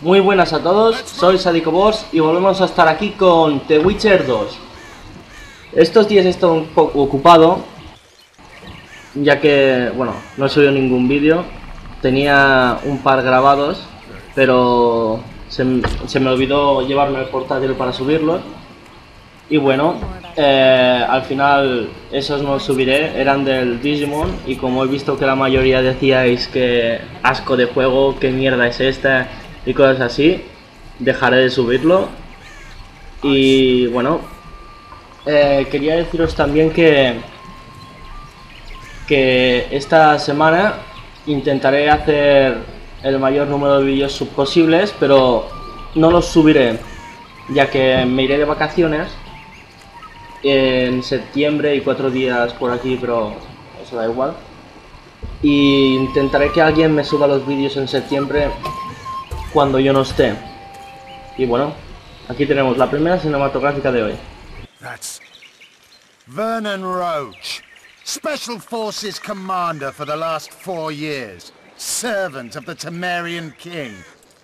Muy buenas a todos, soy Sadico Boss y volvemos a estar aquí con The Witcher 2. Estos días he estado un poco ocupado, ya que, bueno, no he subido ningún vídeo. Tenía un par grabados, pero se me olvidó llevarme el portátil para subirlos. Y bueno, al final esos no los subiré, eran del Digimon. Y como he visto que la mayoría decíais que asco de juego, qué mierda es esta y cosas así, dejaré de subirlo. Y bueno, quería deciros también que esta semana intentaré hacer el mayor número de vídeos posibles, pero no los subiré, ya que me iré de vacaciones en septiembre y 4 días por aquí, pero eso da igual. Y intentaré que alguien me suba los vídeos en septiembre cuando yo no esté. Y bueno, aquí tenemos la primera cinematográfica de hoy. That's Vernon Roach, Special Forces Commander for the last 4 years, servant of the Temerian King,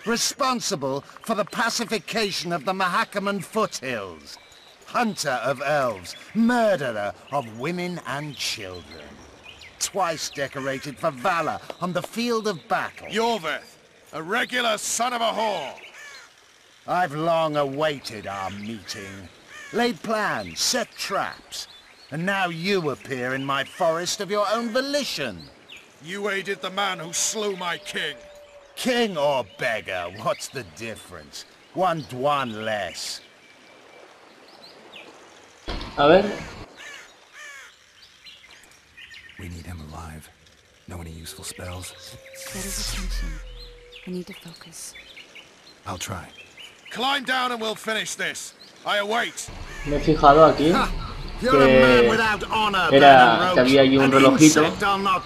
responsible for the pacification of the Mahakaman foothills, hunter of elves, murderer of women and children, twice decorated for valor on the field of battle. Yorveth, a regular son of a whore. I've long awaited our meeting, laid plans, set traps, and now you appear in my forest of your own volition. You aided the man who slew my king. King or beggar, what's the difference? One dwan less. A ver. We need him alive. Know any useful spells? Get his attention. I need to focus. I'll try. Climb down and we'll finish this. I await. Me he fijado aquí que había allí un relojito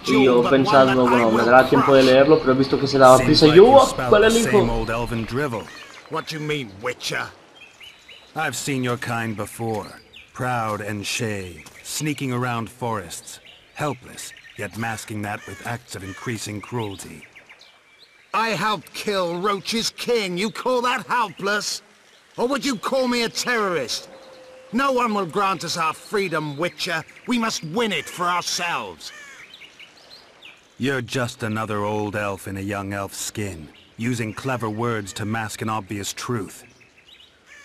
y yo he pensado, bueno, me dará tiempo de leerlo, pero he visto que se daba prisa y yo, ¿cuál es el hijo? What you mean, Witcher? I've seen your kind before. Proud and shay, sneaking around forests, helpless, yet masking that with acts of increasing cruelty. I helped kill Roach's king. You call that helpless? Or would you call me a terrorist? No one will grant us our freedom, Witcher. We must win it for ourselves. You're just another old elf in a young elf's skin, using clever words to mask an obvious truth.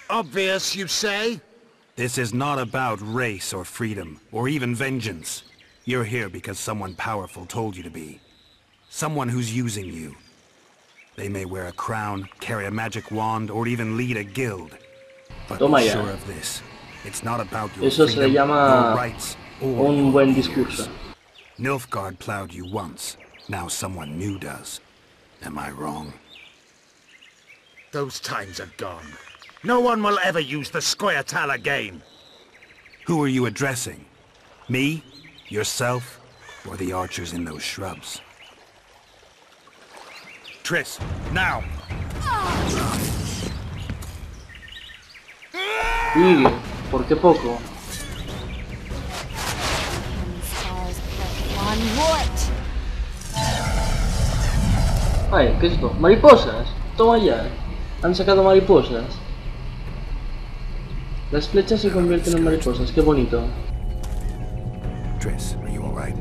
Obvious, you say? This is not about race or freedom, or even vengeance. You're here because someone powerful told you to be. Someone who's using you. They may wear a crown, carry a magic wand, or even lead a guild. But be sure of this. It's not about your freedom, your rights, or un buen discurso. Nilfgaard plowed you once. Now someone new does. Am I wrong? Those times are gone. No one will ever use the Squaretal again. Who are you addressing? Me? Yourself? Or the archers in those shrubs? Triss, now! Y, ¿por qué poco? Ay, ¿qué es esto? ¿Mariposas? Toma ya. Han sacado mariposas. Las flechas se convierten en mariposas, qué bonito. Triss, are you all right?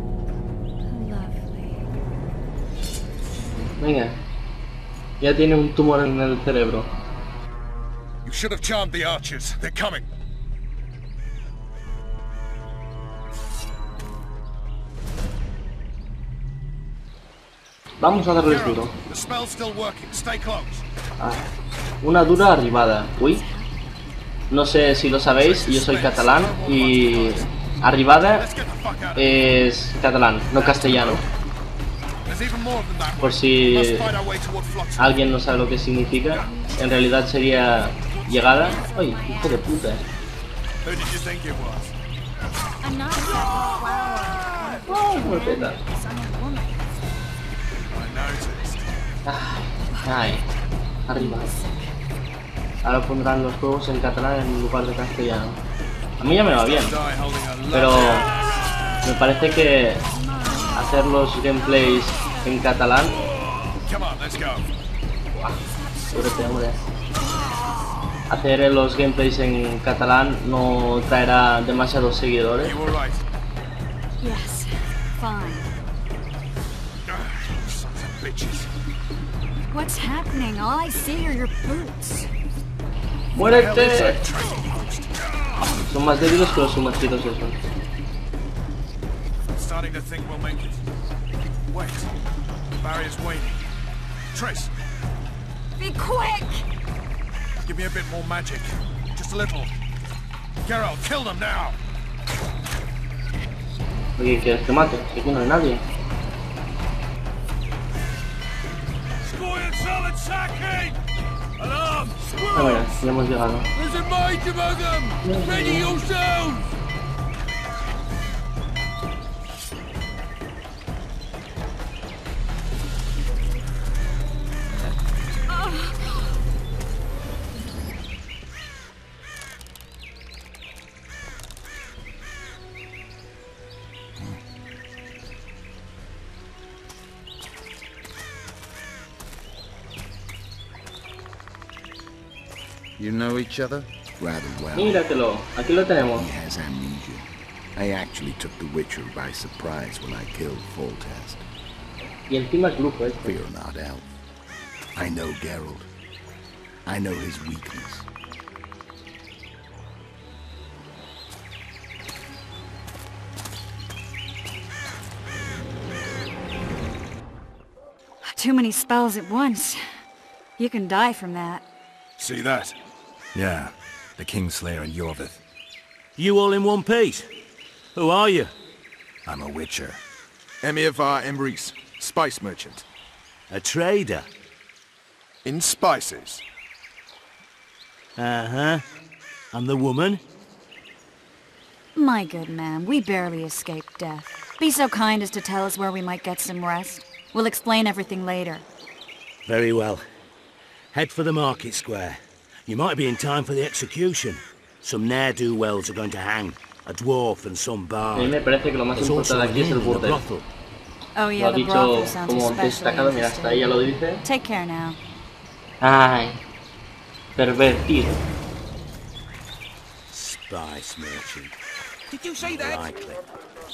Venga. Ya tiene un tumor en el cerebro. You should have charmed the archers. They're coming. Vamos a darles duro. The spell's still working. Stay close. Ah, una dura arribada. Uy. No sé si lo sabéis, yo soy catalán y arribada es catalán, no castellano. Por si alguien no sabe lo que significa, en realidad sería llegada. ¡Ay, hijo de puta! ¡Oh, me peta! ¡Ay! Arriba. Ahora pondrán los juegos en catalán en lugar de castellano. A mí ya me va bien, pero me parece que hacer los gameplays en catalán Pobrete, hombre. Hacer los gameplays en catalán no traerá demasiados seguidores. You all right? Yes, fine. Sons of bitches. What's happening? All I see are your boots. ¡Muérete! Son más débiles que los sumergidos esos. Starting to think we'll make it. Wait. Barrier's waiting. Triss, Be quick! give me a bit more magic. Just a little. Geralt, kill them now! Oye, ¿quieres que mate? Si aquí no hay nadie. Scoil attacking! Alarm! Ah, mira, ya hemos llegado. There's a mage among them! Ready yourselves! You know each other? Rather well. Míratelo, aquí lo tenemos. He has amnesia. I actually took the Witcher by surprise when I killed Foltest. Y encima es lujo este. Fear not, Elf. I know Geralt. I know his weakness. Too many spells at once. You can die from that. See that? Yeah, the Kingslayer and Yorvith. You all in one piece? Who are you? I'm a Witcher. Emir var Emrys, spice merchant. A trader? In spices. Uh-huh. And the woman? My good man, we barely escaped death. Be so kind as to tell us where we might get some rest. We'll explain everything later. Very well. Head for the market square. You might be in time for the execution. Some ne'er-do-wells are going to hang. A dwarf and some A mí bard. me parece que lo más There's also importante an aquí es inn el and a burdel. brothel. Oh Lo yeah, ha the dicho brothel sounds como especially destacado, mira, hasta ahí ya lo dice. Take care now. Ay, pervertido. Spice merchant. Did you say that? Likely.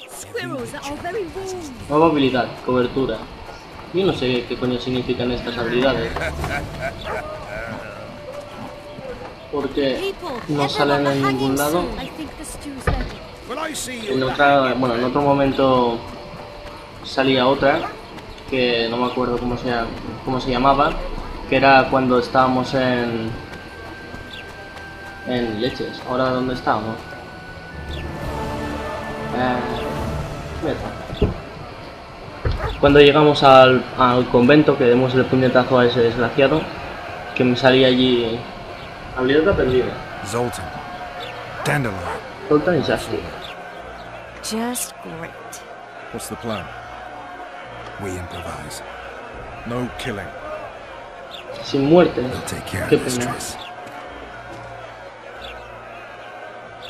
Squirrels that are very warm. Nueva habilidad, cobertura. Yo no sé qué coño significan estas habilidades. Porque no salen en ningún lado. Will I see you? En otra, bueno, en otro momento salía otra que no me acuerdo cómo se llamaba, que era cuando estábamos en leches. Ahora dónde estábamos. Cuando llegamos al convento, que demos el puñetazo a ese desgraciado, que me salía allí. Habilidad perdida. Zoltan. Dandelion. Zoltan y Sashi. Just great. What's the plan? We improvise. No killing. Sin muerte. We'll take care of Qué this, pena. Triss.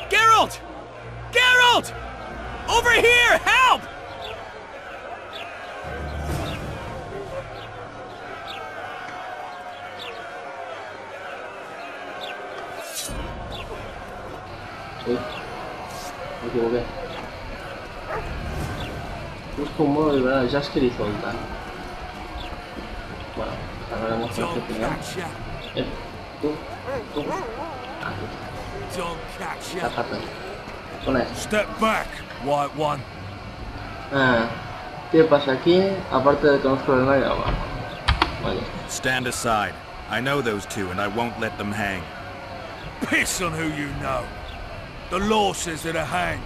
Geralt! Geralt! Over here! Help! Uy, me equivoqué. Busco un modo de liberar a Jasker y Zoltan. Bueno, hablaremos con este primero. Tú. Aquí. Tápate. Con esto. Step back, White One. ¿Qué pasa aquí? Aparte de que nos problema de agua. Vale. Stand aside. I know those two and I won't let them hang. Piss on who you know. The law says they're to hang.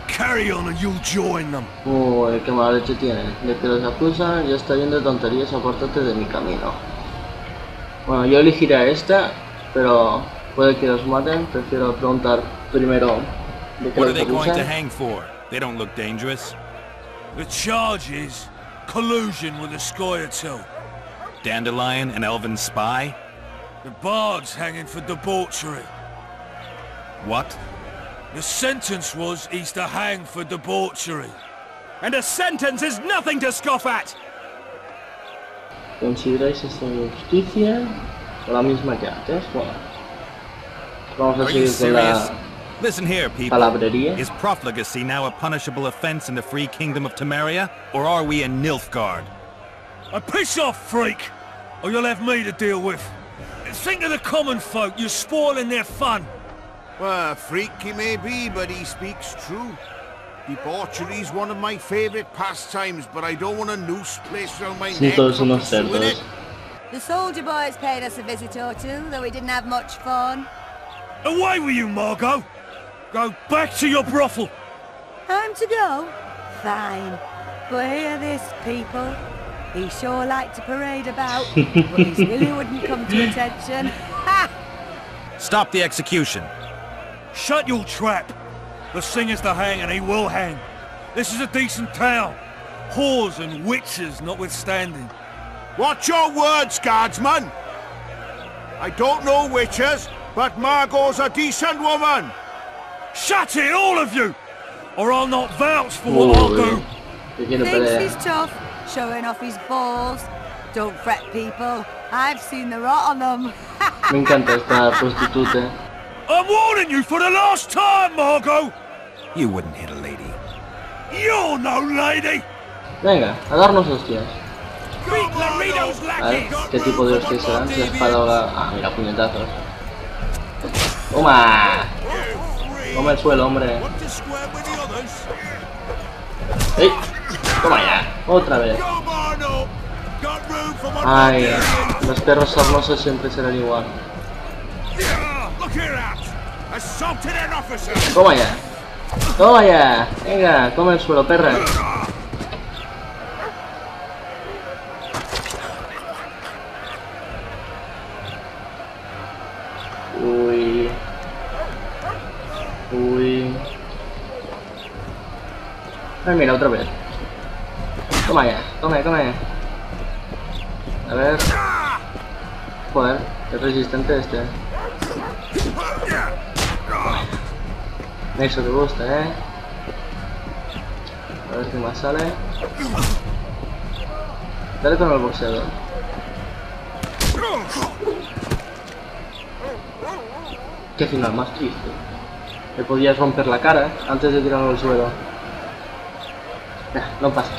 Carry on and you'll join them. Uy, qué mala leche tiene. De que los acusan, ya está bien de tonterías, apártate de mi camino. Bueno, yo elegiré a esta, pero puede que os maten. Prefiero preguntar primero de qué What are los they going to acusan. hang for? They don't look dangerous. The charge is collusion with the Scoia'tael. Dandelion, an elven spy? The bard's hanging for debauchery. What? The sentence was he's to hang for debauchery. And a sentence is nothing to scoff at! ¿Consideráis esta injusticia? La misma que antes. Bueno. Vamos a Are you seguir con serious? la Listen here, people. palabrería. Is profligacy now a punishable offense in the free kingdom of Temeria, or are we in Nilfgaard? Piss off, freak! Or you'll have me to deal with. Think of the common folk, you're spoiling their fun. Well, a freak he may be, but he speaks true. Debauchery's one of my favorite pastimes, but I don't want a noose placed around my Sí, neck todos for unos pursuing cerdos. it. The soldier boys paid us a visit or two, though we didn't have much fun. Away with you, Margot! Go back to your brothel! Time to go? Fine. But hear this, people. He sure liked to parade about, but his Willie wouldn't come to attention. Ha! Stop the execution. Shut your trap! The singer's to hang, and he will hang. This is a decent town. Whores and witches notwithstanding. Watch your words, guardsman! I don't know witches, but Margot's a decent woman! Shut it, all of you! Or I'll not vouch for what I'll do! Que quiere Thinks pelea. he's tough, showing off his balls. Don't fret, people. I've seen the rot on them. Me encanta esta prostituta. I'm warning you for the last time, Margot! You wouldn't hit a lady. You're no lady! Venga, a darnos hostias. Beat Laredo's A ver, lackeys! ¿qué tipo de hostias serán? Si la espada o la... Ah, mira, puñetazos. ¡Toma! Toma el suelo, hombre. ¡Ey! Toma ya, otra vez. Ay, los perros sarnosos siempre serán igual. Toma ya. Toma ya. Venga, toma el suelo, perra. Uy. Uy. Ay, mira, otra vez. Toma ya, toma, toma. A ver. Joder, qué resistente este. Eso te gusta, A ver qué más sale. Dale con el boxeador. Qué final más triste. Le podías romper la cara antes de tirarlo al suelo. No pasa.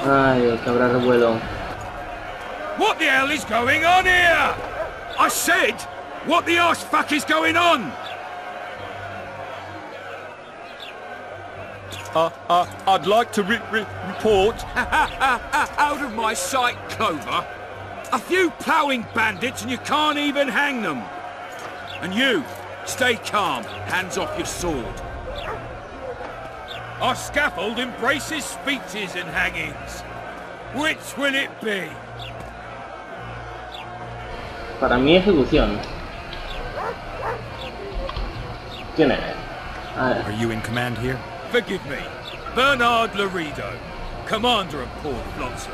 Ay, el cabra revuelo. What the hell is going on here? I said, what the arse fuck is going on? I'd like to report. Out of my sight, Clover. A few ploughing bandits and you can't even hang them. And you, stay calm, hands off your sword. Our scaffold embraces speeches and hangings. Which will it be? Para mi ejecución. ¿Quién eres? A ver. Are you in command here? Forgive me. Bernard Laredo, commander of Port Flotsam.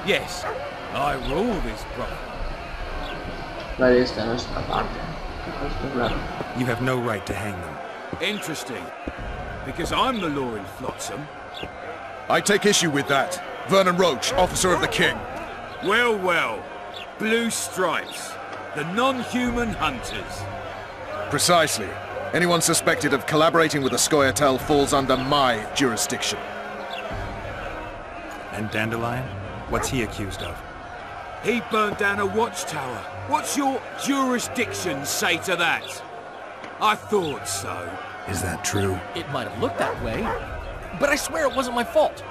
Yes, I rule this brothel. La de esta nuestra parte. Esto es claro. You have no right to hang them. Interesting. Because I'm the law in Flotsam. I take issue with that. Vernon Roach, officer of the king. Well, well. Blue stripes. The non-human hunters. Precisely. Anyone suspected of collaborating with the Scoia'tael falls under my jurisdiction. And Dandelion? What's he accused of? He burned down a watchtower. What's your jurisdiction say to that? I thought so. Is that true? It might have looked that way, but I swear it wasn't my fault.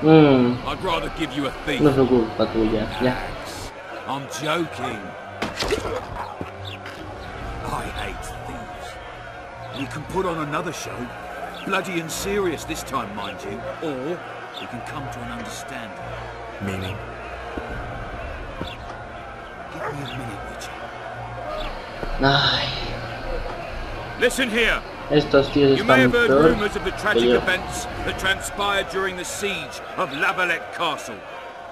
I'd rather give you a thief. No es culpa tuya. Ya. I'm joking. I hate thieves. We can put on another show. Bloody and serious this time, mind you. Or we can come to an understanding. Meaning? Give me a minute, Witcher. Ay, Listen here. estos tíos You may están have heard peor rumours of the que tragic yo. events that transpired during the siege of Lavalette Castle.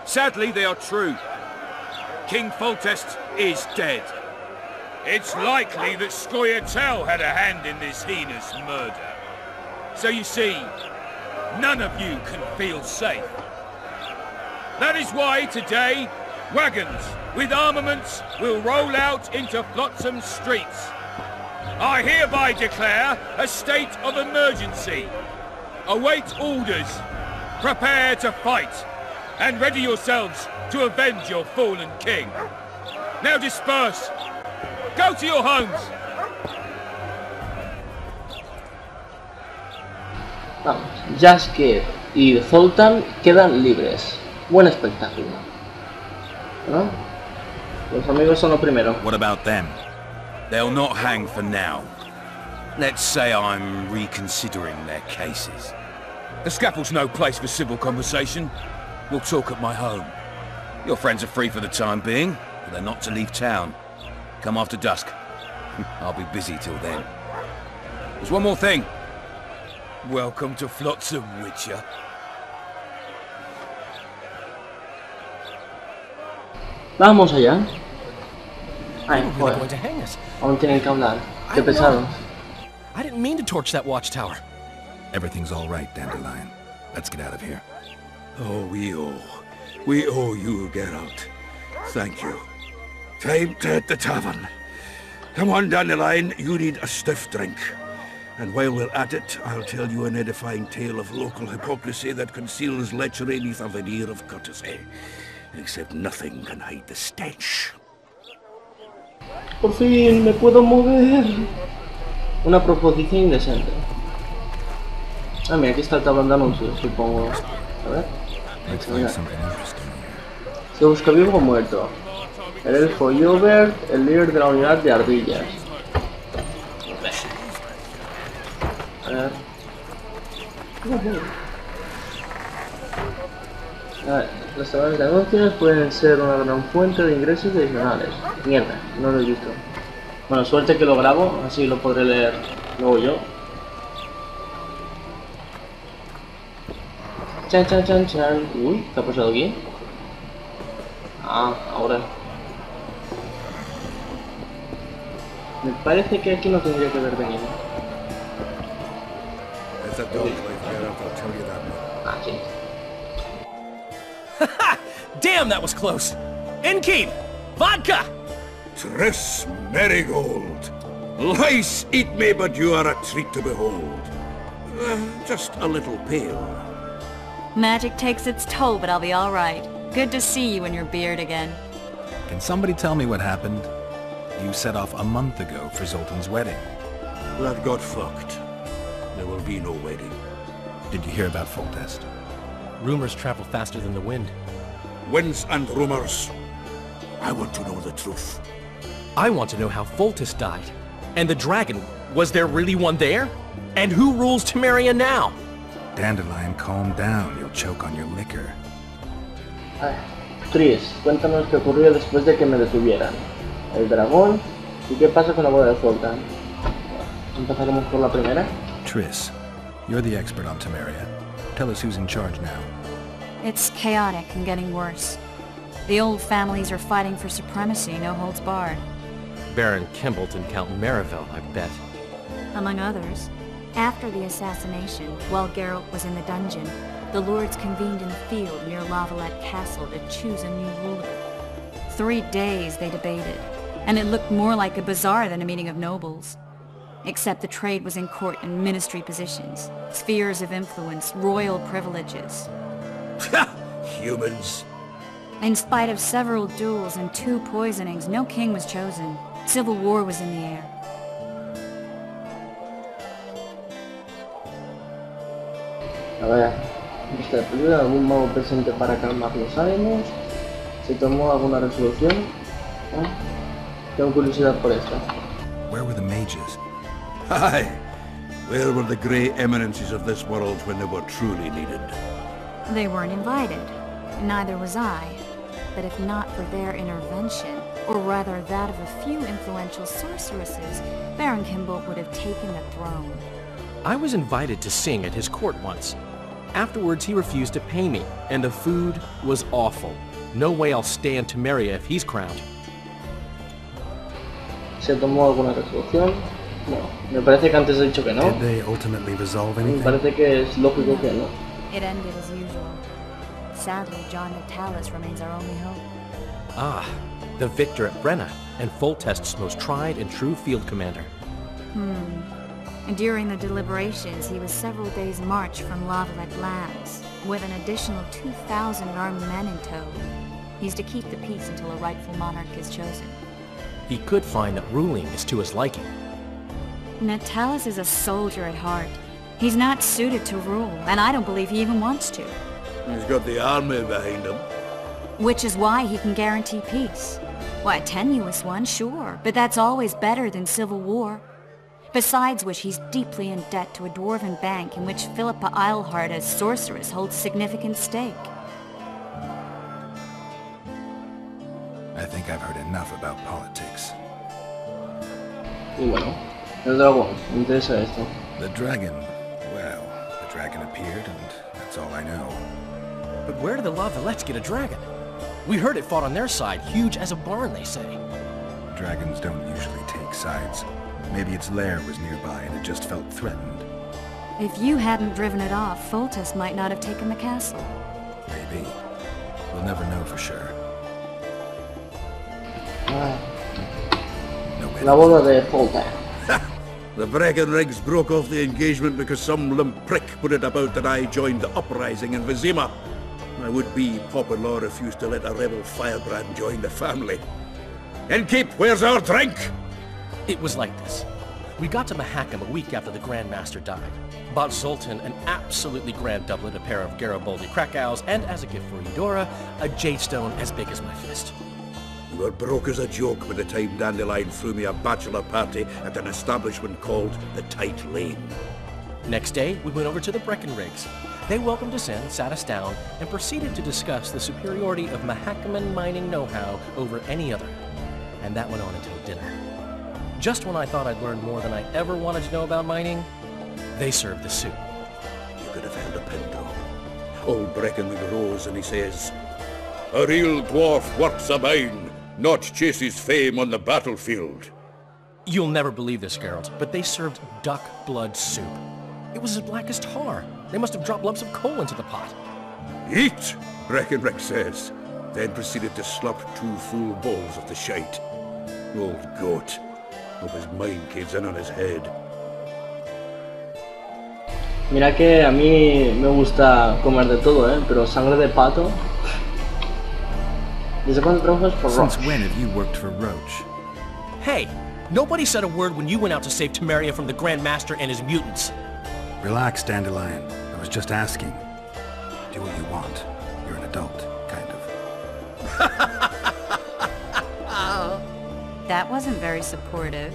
Sadly, they are true. King Foltest is dead. It's likely that Scoia'tael had a hand in this heinous murder. So you see, none of you can feel safe. That is why today, wagons with armaments will roll out into Flotsam streets. I hereby declare a state of emergency. Await orders. Prepare to fight. And ready yourselves to avenge your fallen king. Now disperse. Go to your homes. Vamos, Jaskier y Zoltan quedan libres. Buen espectáculo, ¿no? Los amigos son lo primero. What about them? They'll not hang for now. Let's say I'm reconsidering their cases. The scaffold's no place for civil conversation. We'll talk at my home. Your friends are free for the time being, but they're not to leave town. Come after dusk. I'll be busy till then. There's one more thing. Welcome to Flotsam, Witcher. Vamos allá. Ay, They were joder. going to hang us. Aún tienen que hablar. Qué I pesados. know. I didn't mean to torch that watchtower. Everything's all right, Dandelion. Let's get out of here. Oh, we owe you, Geralt. Thank you. Time to hit the tavern. Come on, Dandelion, you need a stiff drink. And while we're at it, I'll tell you an edifying tale of local hypocrisy that conceals lechery beneath a veneer of courtesy. Except nothing can hide the stench. Por fin me puedo mover. Una proposición indecente. Ah, mira, aquí está el tablón de anuncios, supongo. A ver. Se busca vivo o muerto. El elfo Yobert, el líder de la unidad de ardillas. A ver. A ver, los tablones de anuncios pueden ser una gran fuente de ingresos adicionales. Mierda, no lo he visto. Bueno, suerte que lo grabo, así lo podré leer luego yo. Chan, chan, chan, chan. Uy, ¿qué ha pasado aquí? Ah, ahora. Me parece que aquí no tendría que haber venido. There's a dog life, Geralt, I'll tell you that much. Ah, sí. Damn, that was close. Innkeep! Vodka! Triss Marigold! Lice eat me, but you are a treat to behold. Just a little pale. Magic takes its toll, but I'll be all right. Good to see you and your beard again. Can somebody tell me what happened? You set off a month ago for Zoltan's wedding. That got fucked. There will be no wedding. Did you hear about Foltest? Rumors travel faster than the wind. Winds and rumors. I want to know the truth. I want to know how Foltest died. And the dragon, was there really one there? And who rules Temeria now? Dandelion, calm down. You'll choke on your liquor. Ay, Tris, cuéntanos qué ocurrió después de que me detuvieran. El dragón y qué pasa con la boda de Zoltan. Empezaremos por la primera. Triss, you're the expert on Temeria. Tell us who's in charge now. It's chaotic and getting worse. The old families are fighting for supremacy, no holds barred. Baron Kimbalt and Count Marivel, I bet. Among others. After the assassination, while Geralt was in the dungeon, the lords convened in a field near Lavalette Castle to choose a new ruler. 3 days they debated, and it looked more like a bazaar than a meeting of nobles. Except the trade was in court and ministry positions, spheres of influence, royal privileges. Humans. In spite of several duels and 2 poisonings, no king was chosen. Civil war was in the air. A ver, esta película, algún modo presente para calmar los ánimos. ¿Se tomó alguna resolución? ¿Ah? Tengo curiosidad por esto. Where were the mages? Aye. Where were the grey eminences of this world when they were truly needed? They weren't invited. Neither was I. But if not for their intervention, or rather that of a few influential sorceresses, Baron Kimbalt would have taken the throne. I was invited to sing at his court once. Afterwards, he refused to pay me, and the food was awful. No way I'll stay in Temeria if he's crowned. ¿Se tomó alguna resolución? No. Me parece que antes he dicho que no. Did they ultimately resolve Me anything? parece que es lógico que no. It ended as usual. Sadly, John Natalis remains our only hope. Ah, the victor at Brenna, and Foltest's most tried and true field commander. And during the deliberations, he was several days' march from Lavalette lands, with an additional 2,000 armed men in tow. He's to keep the peace until a rightful monarch is chosen. He could find that ruling is to his liking. Natalis is a soldier at heart. He's not suited to rule, and I don't believe he even wants to. He's got the army behind him. Which is why he can guarantee peace. Why, a tenuous one, sure, but that's always better than civil war. Besides which, he's deeply in debt to a dwarven bank in which Philippa Eilhart as sorceress holds significant stake. I think I've heard enough about politics. Y bueno, el dragón, me interesa esto. The dragon, well, the dragon appeared and that's all I know. But where did the Lavalettes get a dragon? We heard it fought on their side, huge as a barn, they say. Dragons don't usually take sides. Maybe its lair was nearby and it just felt threatened. If you hadn't driven it off, Foltest might not have taken the castle. Maybe. We'll never know for sure. No La boda de Foltest. The Breckenrigs broke off the engagement because some limp prick put it about that I joined the uprising in Vizima. My would-be Popper-law refused to let a rebel firebrand join the family. Innkeep, where's our drink? It was like this. We got to Mahakam a week after the Grand Master died. Bought Zoltan an absolutely grand doublet, a pair of Garibaldi Krakows, and as a gift for Eudora, a jadestone as big as my fist. We were broke as a joke by the time Dandelion threw me a bachelor party at an establishment called the Tight Lane. Next day, we went over to the Breckenrigs. They welcomed us in, sat us down, and proceeded to discuss the superiority of Mahakaman mining know-how over any other. And that went on until dinner. Just when I thought I'd learned more than I ever wanted to know about mining, they served the soup. You could have held a pinto. Old Breckenridge rose and he says, "A real dwarf works a mine, not chases fame on the battlefield." You'll never believe this, Geralt, but they served duck blood soup. It was as black as tar. They must have dropped lumps of coal into the pot. "Eat," Breckenridge says, then proceeded to slurp 2 full bowls of the shite. Old goat. Hope his mind caves in on his head. Mira que a mí me gusta comer de todo, pero sangre de pato. ¿Desde cuándo trabajas por Roche? Since when have you worked for Roche? Hey, nobody said a word when you went out to save Temeria from the Grand Master and his mutants. Relax, Dandelion. I was just asking. Do what you want. You're an adult, kind of. That wasn't very supportive.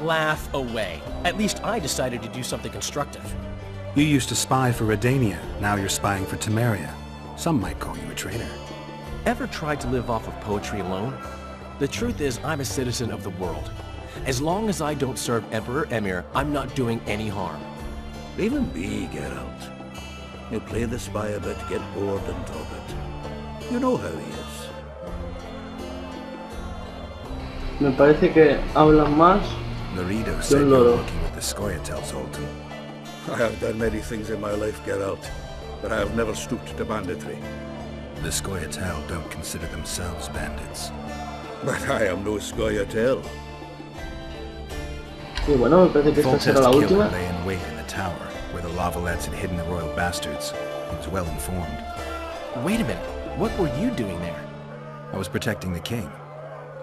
Laugh away. At least I decided to do something constructive. You used to spy for Redania. Now you're spying for Temeria. Some might call you a traitor. Ever tried to live off of poetry alone? The truth is, I'm a citizen of the world. As long as I don't serve Emperor Emir, I'm not doing any harm. Leave him be, Geralt. You play the spy a bit, get bored and drop it. You know how he is. Me parece que hablas más. Laredo said you were working with the Scoia'tael, Zoltan. I have done many things in my life, Geralt, but I have never stooped to banditry. The Scoia'tael don't consider themselves bandits. But I am no Scoia'tael. Y bueno, me parece que esta será la Foltest última. lay in wait in the tower, where the Lavalettes had hidden the royal bastards. He was well informed. Wait a minute. What were you doing there? I was protecting the king.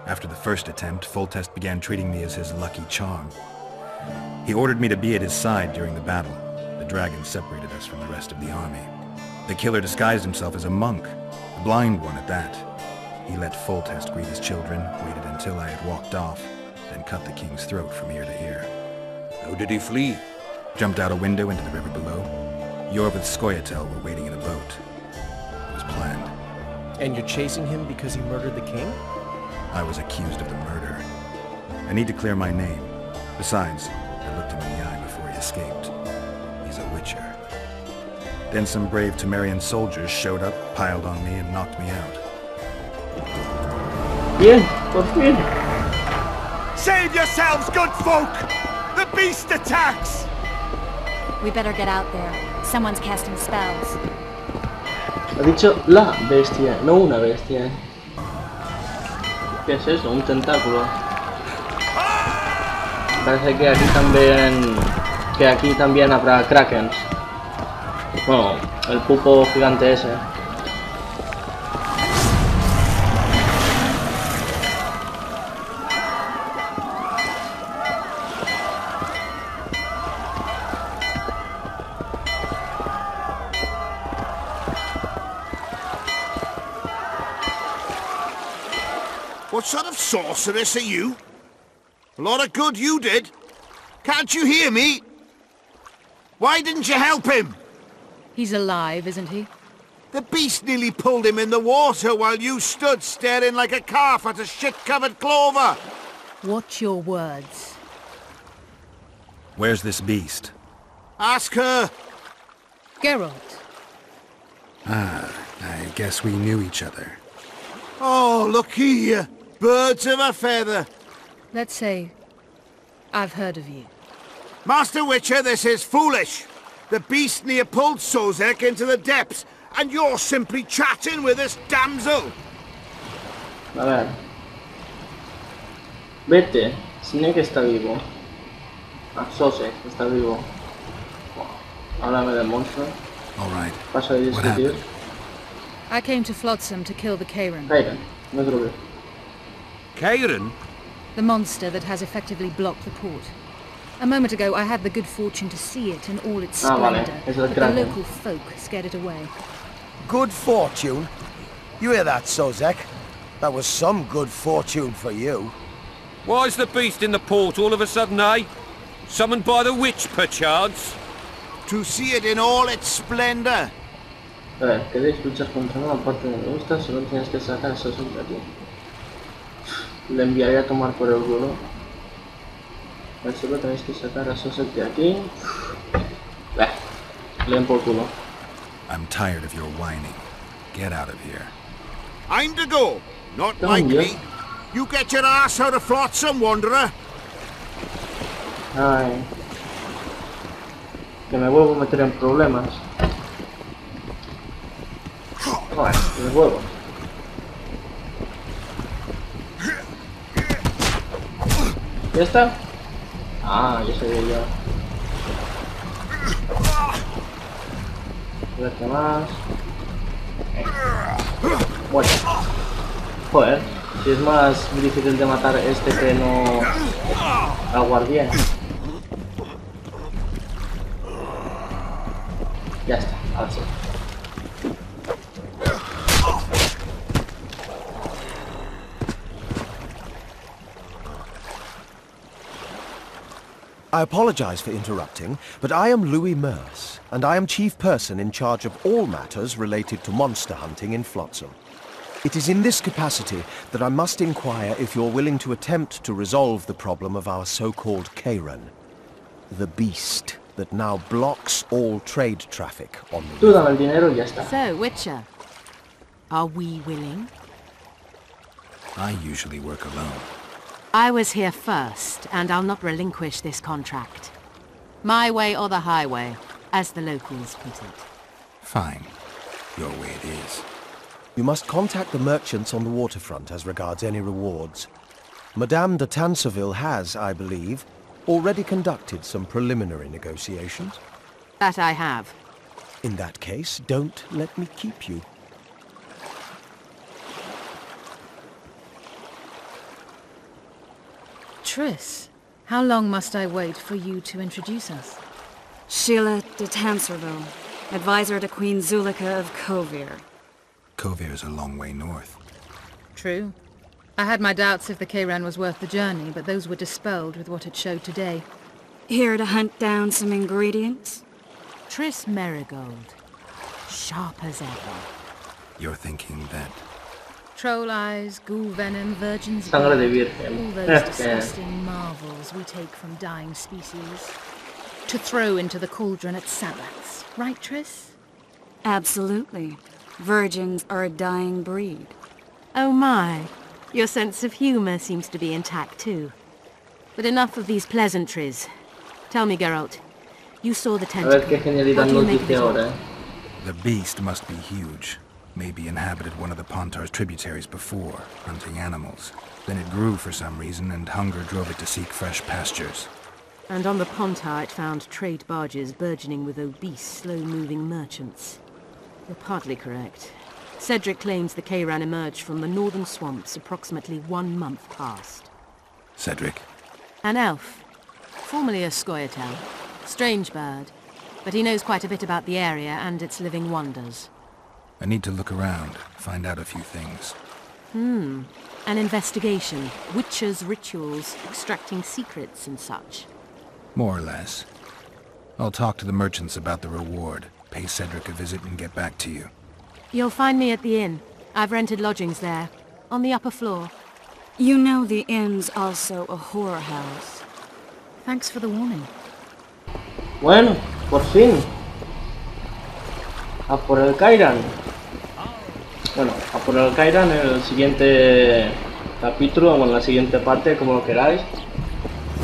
After the first attempt, Foltest began treating me as his lucky charm. He ordered me to be at his side during the battle. The dragon separated us from the rest of the army. The killer disguised himself as a monk, a blind one at that. He let Foltest greet his children, waited until I had walked off, then cut the king's throat from ear to ear. How did he flee? Jumped out a window into the river below. Yorvith's Scoia'tael were waiting in a boat. It was planned. And you're chasing him because he murdered the king? I was accused of the murder. I need to clear my name. Besides, I looked him in the eye before he escaped. He's a witcher. Then some brave Temerian soldiers showed up, piled on me, and knocked me out. Bien, por fin. Save yourselves, good folk! The beast attacks! We better get out there. Someone's casting spells. Ha dicho la bestia, no una bestia. ¿Qué es eso? Un tentáculo. Parece que aquí también habrá krakens. Bueno, el pulpo gigante ese. What sort of sorceress are you? A lot of good you did. Can't you hear me? Why didn't you help him? He's alive, isn't he? The beast nearly pulled him in the water while you stood staring like a calf at a shit-covered clover. Watch your words. Where's this beast? Ask her. Geralt. Ah, I guess we knew each other. Oh, look here. Birds of a feather. Let's say I've heard of you. Master Witcher, this is foolish. The beast near pulled Sozek into the depths, and you're simply chatting with this damsel. A ver. Vete. Snake está vivo. Ah, Sozek está vivo. Háblame del monstruo. All right. Paso de What discutir. happened? I came to Flotsam to kill the Karen. Kairen, no te lo veo. Karen? The monster that has effectively blocked the port. A moment ago, I had the good fortune to see it in all its Vale. splendor, Es el but the Kraken. local folk scared it away. Good fortune? You hear that, Sozek? That was some good fortune for you. Why's the beast in the port all of a sudden, eh? Summoned by the witch, perchance? To see it in all its splendor. A ver, ¿queréis luchar contra una parte de me gusta? Solo tienes que sacar a Sozek de aquí. Le enviaré a tomar por el culo. A ver, solo tenéis que sacar a Sozek de aquí. Le den por culo. I'm tired of your whining. Get out of here. I'm to go. Not Don't likely. you? You get your ass out of Flotsam, wanderer. Ay. Que me vuelvo a meter en problemas. Joder, me vuelvo. ¿Ya está? Ah, ya sabía yo. A ver qué más. Bueno. Joder, si es más difícil de matar este que no al guardián. Ya está, ahora sí. I apologize for interrupting, but I am Louis Merce, and I am chief person in charge of all matters related to monster hunting in Flotsam. It is in this capacity that I must inquire if you're willing to attempt to resolve the problem of our so-called Karen, the beast that now blocks all trade traffic on the Tú dame el dinero y ya está. So, Witcher, are we willing? I usually work alone. I was here first, and I'll not relinquish this contract. My way or the highway, as the locals put it. Fine. Your way it is. You must contact the merchants on the waterfront as regards any rewards. Madame de Tanseville has, I believe, already conducted some preliminary negotiations. That I have. In that case, don't let me keep you. Triss, how long must I wait for you to introduce us? Sheila de Tanserville, advisor to Queen Zulika of Kovir. Kovir's a long way north. True. I had my doubts if the Karen was worth the journey, but those were dispelled with what it showed today. Here to hunt down some ingredients? Triss Merigold. Sharp as ever. You're thinking that... Troll eyes, ghoul venom, virgin's Sangre de blood, virgen. all those disgusting marvels we take from dying species. To throw into the cauldron at Sabbaths. Right, Triss? Absolutely. Virgins are a dying breed. Oh my. Your sense of humor seems to be intact too. But enough of these pleasantries. Tell me, Geralt. You saw the A ver tentacle. qué genialidad What do you nos make of dice it all? ahora. The beast must be huge. maybe inhabited one of the Pontar's tributaries before, hunting animals. Then it grew for some reason, and hunger drove it to seek fresh pastures. And on the Pontar it found trade barges burgeoning with obese, slow-moving merchants. You're partly correct. Cedric claims the Kayran emerged from the northern swamps approximately 1 month past. Cedric? An elf. Formerly a Scoia'tael. Strange bird. But he knows quite a bit about the area and its living wonders. I need to look around, find out a few things. An investigation. Witches' rituals, extracting secrets and such. More or less. I'll talk to the merchants about the reward, pay Cedric a visit and get back to you. You'll find me at the inn. I've rented lodgings there, on the upper floor. You know the inn's also a horror house. Thanks for the warning. Bueno, por fin. A por el Kayran. Bueno, a por el Kayran en el siguiente capítulo, o en la siguiente parte, como lo queráis.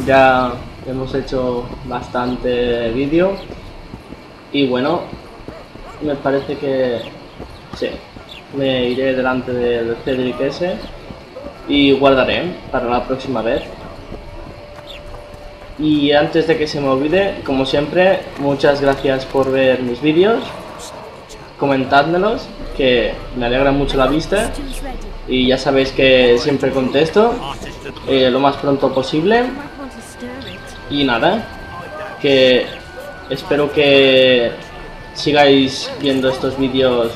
Ya hemos hecho bastante vídeo. Y bueno, me parece que sí, me iré delante del Cedric ese y guardaré para la próxima vez. Y antes de que se me olvide, como siempre, muchas gracias por ver mis vídeos, comentádmelos, que me alegra mucho la vista, y ya sabéis que siempre contesto lo más pronto posible. Y nada, que espero que sigáis viendo estos vídeos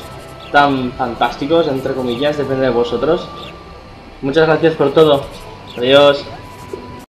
tan fantásticos, entre comillas, depende de vosotros. Muchas gracias por todo. Adiós.